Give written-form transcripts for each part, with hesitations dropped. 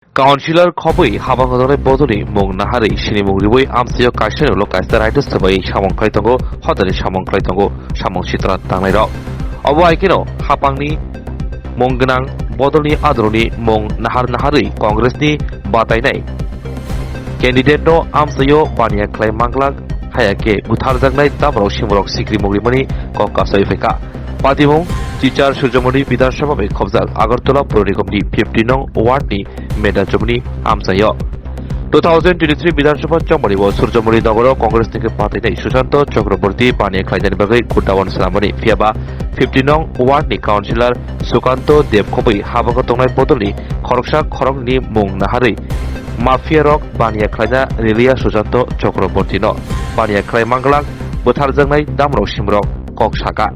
Councilor Khobui habangadore bodoni mung nahari sini mung ribui amsiyo kaisano lo kaista raitus tabai samong klaitongo hodari samong klaitongo samong sitra tangnai rok obo aikino hapangni munggenang bodoni adroni mung nahari Congressni batainai candidate no amsiyo bania klai manglak hayake butharjaknai tamrok simrok sikri mugrimani kokasai feka Patimung Chichar Surjamoni Vidansabha Khobjak Agartala Pur Nigamni 50 nong Ward ni Meda Jomni Amsayo 2023 Vidansabha Chomari o Surjamoni Nagaro Congress থেকে পাতাই সুশান্ত চক্রবর্তী পানিয়া খাইজানি বাগৈ কুটাওয়ান সালামনি ফিয়াবা 50 নং word ni councillor Sukanta দেবখবৈ হাবাগত তংনাই বদলি খরকসা খরংনি মুং নাহাरै mafia rock পানিয়া খাইনা রেলিয়া সুশান্ত চক্রবর্তী ন পানিয়া খাই মাংলাক बोथारजांनाय दामरक सिमरक कक साका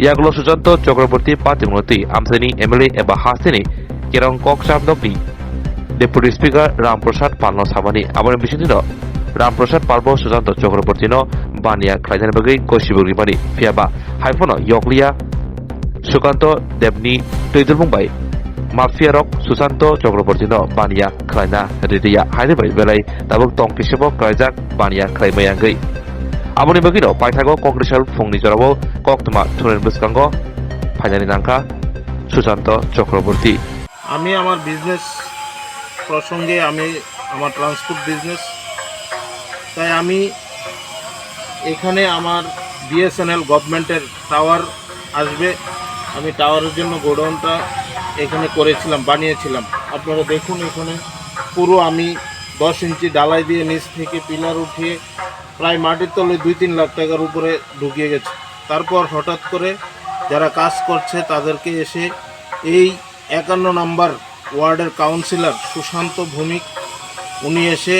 यागलो सुजंत चक्रवर्ती पातिमती आमसानि MLA एबा हास्तेनि केरं कक साबनकनि डेपुटी स्पीकर रामप्रसाद पालनो साबानि आबानि बिसिनिनो रामप्रसाद पार्ब सुजंत चक्रवर्तीनो बानिया खाइजानि बागै गसिबुरिमानि फियाबा हाइफनो यगलिया सुकान्त देबनि दैदुलमुंबाय माफिया रक सुशांत चक्रवर्तीनो बानिया खाइना रेडिया हाइनिबाय बेलाय दाबुक तंकिसेबो खाइजाक बानिया खाइमायांगै Aboni bagino paithago congressional phongni jorabo koktuma thuren buskango phainani nangka Susanto Chakraborty আমি আমার বিজনেস প্রসঙ্গে আমি আমার ট্রান্সপোর্ট বিজনেস তাই আমি এখানে আমার বিএসএনএল গভর্নমেন্টের টাওয়ার আসবে আমি টাওয়ারের জন্য গোডাউনটা এখানে করেছিলাম বানিয়েছিলাম আপনারা দেখুন এখানে পুরো আমি 10 ইঞ্চি ডালাই দিয়ে নিচ থেকে পিলার উঠিয়ে প্রায় মাটির তলে 2-3 লাখ টাকার উপরে ঢুকিয়ে গেছে তারপর হঠাৎ করে যারা কাজ করছে তাদেরকে এসে এই 51 নম্বর ওয়ার্ডের কাউন্সিলর সুশান্ত ভৌমিক উনি এসে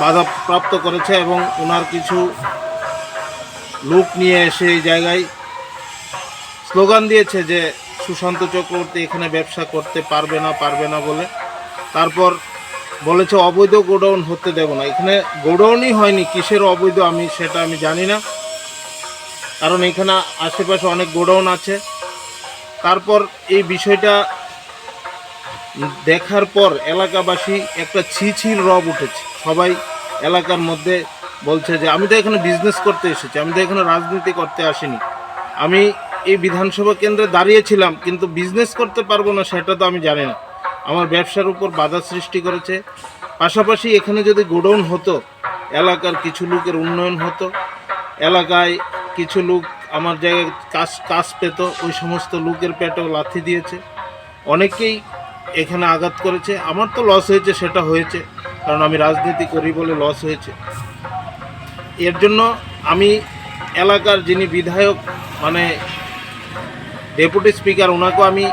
বাধাপ্রাপ্ত করেছে এবং ওনার কিছু লোক নিয়ে এসে এই জায়গায় স্লোগান দিয়েছে যে সুশান্ত চক্রবর্তী এখানে ব্যবসা করতে পারবে না বলে তারপর বলেছে অবৈধ গোডাউন হতে দেব না এখানে গোডাউনই হয়নি কিসের অবৈধ আমি সেটা আমি জানি না কারণ এখানে আশেপাশে অনেক গোডাউন আছে তারপর এই বিষয়টা দেখার পর এলাকাবাসী একটা ছিছির রব উঠেছে সবাই এলাকার মধ্যে বলছে যে আমি তো এখানে বিজনেস করতে এসেছি আমি তো এখানে রাজনীতি করতে আসিনি আমি এই বিধানসভা কেন্দ্রে দাঁড়িয়েছিলাম কিন্তু বিজনেস করতে পারবো না সেটা তো আমি জানি না আমার ব্যবসার উপর বাধা সৃষ্টি করেছে পাশাপাশি এখানে যদি গোডাউন হতো এলাকার কিছু লোকের উন্নয়ন হতো এলাকায় কিছু লোক আমার জায়গায় কাজ পেত ওই সমস্ত লোকের পেটেও লাথি দিয়েছে অনেকেই এখানে আঘাত করেছে আমার তো লস হয়েছে সেটা হয়েছে কারণ আমি রাজনীতি করি বলে লস হয়েছে এর জন্য আমি এলাকার যিনি বিধায়ক মানে ডেপুটি স্পিকার ওনাকেও আমি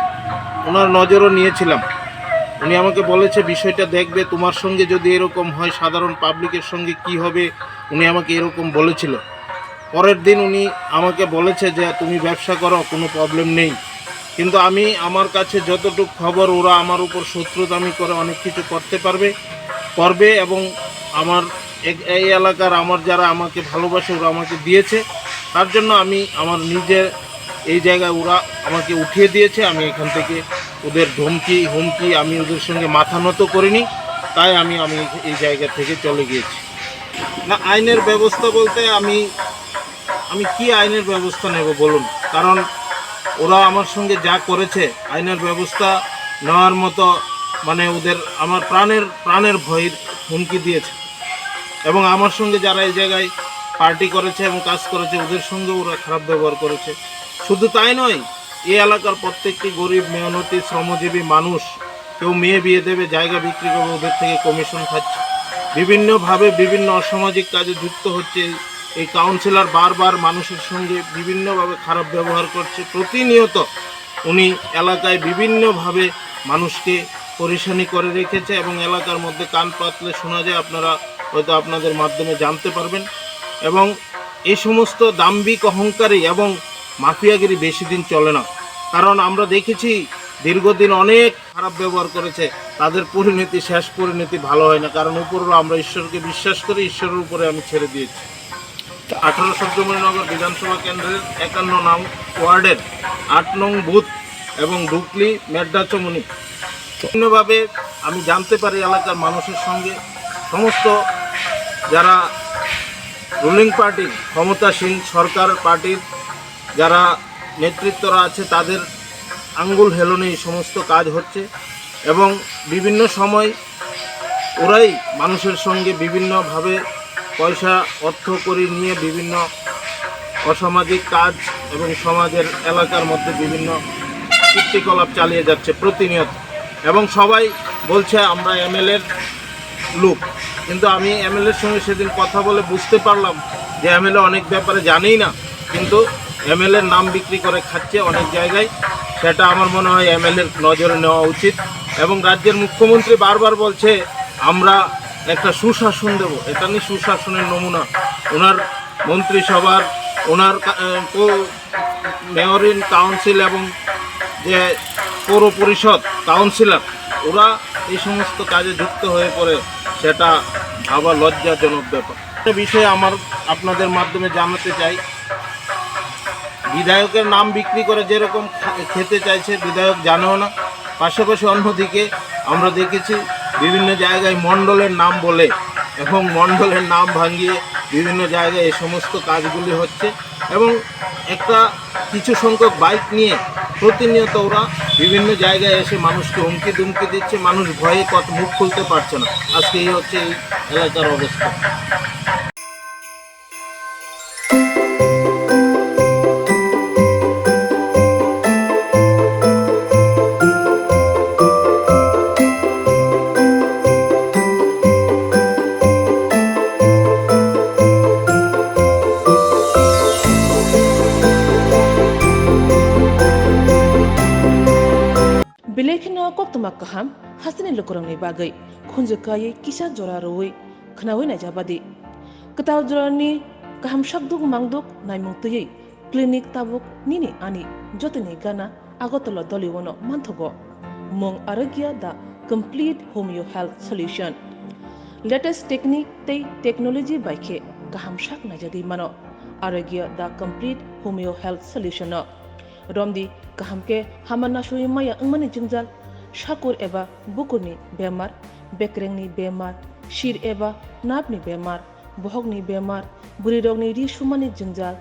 ওনার নজরও নিয়েছিলাম উনি আমাকে বলেছে বিষয়টা দেখবে তোমার সঙ্গে যদি এরকম হয় সাধারণ পাবলিকের সঙ্গে কি হবে উনি আমাকে এরকম বলেছিল পরের দিন উনি আমাকে বলেছে যে তুমি ব্যবসা করো কোনো প্রবলেম নেই কিন্তু আমি আমার কাছে যতটুকু খবর ওরা আমার উপর শত্রুতামি করে অনেক কিছু করবে এবং আমার এই এলাকার আমার যারা আমাকে ভালোবাসে ওরা আমাকে দিয়েছে তার জন্য আমি আমার নিজের এই জায়গায় ওরা আমাকে উঠিয়ে দিয়েছে আমি এখান থেকে ওদের হুমকি আমি ওদের সঙ্গে মাথা নত করিনি তাই আমি এই জায়গা থেকে চলে গিয়েছি না আইনের ব্যবস্থা বলতে আমি কি আইনের ব্যবস্থা নেব বলুন কারণ ওরা আমার সঙ্গে যা করেছে আইনের ব্যবস্থা নেওয়ার মতো মানে ওদের আমার প্রাণের ভয়ের হুমকি দিয়েছে এবং আমার সঙ্গে যারা এই জায়গায় পার্টি করেছে এবং কাজ করেছে ওদের সঙ্গে ওরা খারাপ ব্যবহার করেছে শুধু তাই নয় এই এলাকার প্রত্যেকটি গরিব মেহনতি শ্রমজীবী মানুষ কেউ মেয়ে বিয়ে দেবে জায়গা বিক্রি করবে ওদের থেকে কমিশন খাচ্ছে বিভিন্নভাবে বিভিন্ন অসামাজিক কাজে যুক্ত হচ্ছে এই কাউন্সিলর বারবার মানুষের সঙ্গে বিভিন্নভাবে খারাপ ব্যবহার করছে প্রতিনিয়ত উনি এলাকায় বিভিন্নভাবে মানুষকে পরেশানি করে রেখেছে এবং এলাকার মধ্যে কান পাতলে শোনা যায় আপনারা হয়তো আপনাদের মাধ্যমে জানতে পারবেন এবং এই সমস্ত দাম্ভিক অহংকারী এবং মাফিয়াগিরি বেশি দিন চলে না কারণ আমরা দেখেছি দীর্ঘদিন অনেক খারাপ ব্যবহার করেছে তাদের শেষ পরিণতি ভালো হয় না কারণ উপরওয়ালা আমরা ঈশ্বরকে বিশ্বাস করি ঈশ্বরের উপরে আমি ছেড়ে দিয়েছি 18 সূর্যমণিনগর বিধানসভা কেন্দ্রের 51 নং ওয়ার্ডের 8 নং বুথ এবং ডুকলি মেড্ডাচমনি বিভিন্নভাবে আমি জানতে পারি এলাকার মানুষের সঙ্গে সমস্ত যারা রুলিং পার্টি ক্ষমতাসীন সরকার পার্টির যারা নেতৃত্বরা আছে তাদের আঙ্গুল হেলনে এই সমস্ত কাজ হচ্ছে এবং বিভিন্ন সময় ওরাই মানুষের সঙ্গে বিভিন্নভাবে পয়সা অর্থ করি নিয়ে বিভিন্ন অসামাজিক কাজ এবং সমাজের এলাকার মধ্যে বিভিন্ন কীর্তিকলাপ চালিয়ে যাচ্ছে প্রতিনিয়ত এবং সবাই বলছে আমরা এমএলএর লোক, কিন্তু আমি এমএলএর সঙ্গে সেদিন কথা বলে বুঝতে পারলাম যে এমএলএ অনেক ব্যাপারে জানেই না, কিন্তু এমএলএর নাম বিক্রি করে খাচ্ছে অনেক জায়গায়। সেটা আমার মনে হয় এমএলএর নজরে নেওয়া উচিত এবং রাজ্যের মুখ্যমন্ত্রী বারবার বলছে আমরা একটা সুশাসন দেব, এটা নিয়ে সুশাসনের নমুনা ওনার মন্ত্রিসভার ওনার মেয়রিন কাউন্সিল এবং যে পৌর পরিষদ কাউন্সিলর ওরা এই সমস্ত কাজে যুক্ত হয়ে পড়ে, সেটা আবার লজ্জাজনক ব্যাপার। একটা বিষয়ে আপনাদের মাধ্যমে জানাতে চাই, বিধায়কের নাম বিক্রি করে যেরকম খেতে চাইছে বিধায়ক জানেও না, পাশাপাশি অন্যদিকে আমরা দেখেছি বিভিন্ন জায়গায় মণ্ডলের নাম বলে এবং মণ্ডলের নাম ভাঙিয়ে বিভিন্ন জায়গায় এই সমস্ত কাজগুলি হচ্ছে এবং একটা কিছু সংখ্যক বাইক নিয়ে প্রতিনিয়ত ওরা বিভিন্ন জায়গায় এসে মানুষকে হুমকি দুমকি দিচ্ছে, মানুষ ভয়ে মুখ খুলতে পারছে না। আজকে এই হচ্ছে এই এলাকার অবস্থা। Bilekhina koktuma kaham hasini lukurangni bagai khunjukai kisa jora roi khnawi na jabadi ketaw jorani kaham shakduk mangduk naimungtui clinic tabuk nini ani jotini gana agotolo doliwono manthogo mong aragya da complete homeo health solution latest technique tei technology baikhe kaham shak na jadi mano aragya da complete homeo health solution no Romdi kahamke hamana shui maya angmani jingjal shakur eba bukurni bemar bekrengni bemar shir eba napni bemar bohogni bemar buri rogni ri shumani jingjal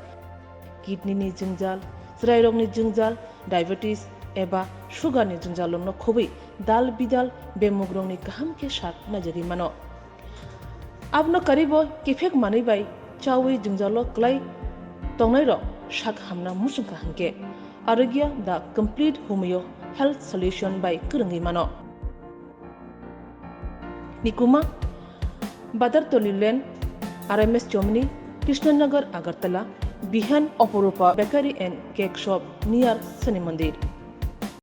kidney ni jingjal srai rogni jingjal diabetes eba sugar ni jingjal lomno khobi dal bidal bemugrongni kahamke shak najari mano abno karibo kifek mani bai chawi jingjalo klai tongnai ro shak hamna musungka hanke Aragya the complete homeo health solution by Kurangi Mano. Nikuma Badar Tolilen RMS Chomni Krishnanagar Agartala Bihan Oporupa Bakery and Cake Shop near Sani Mandir.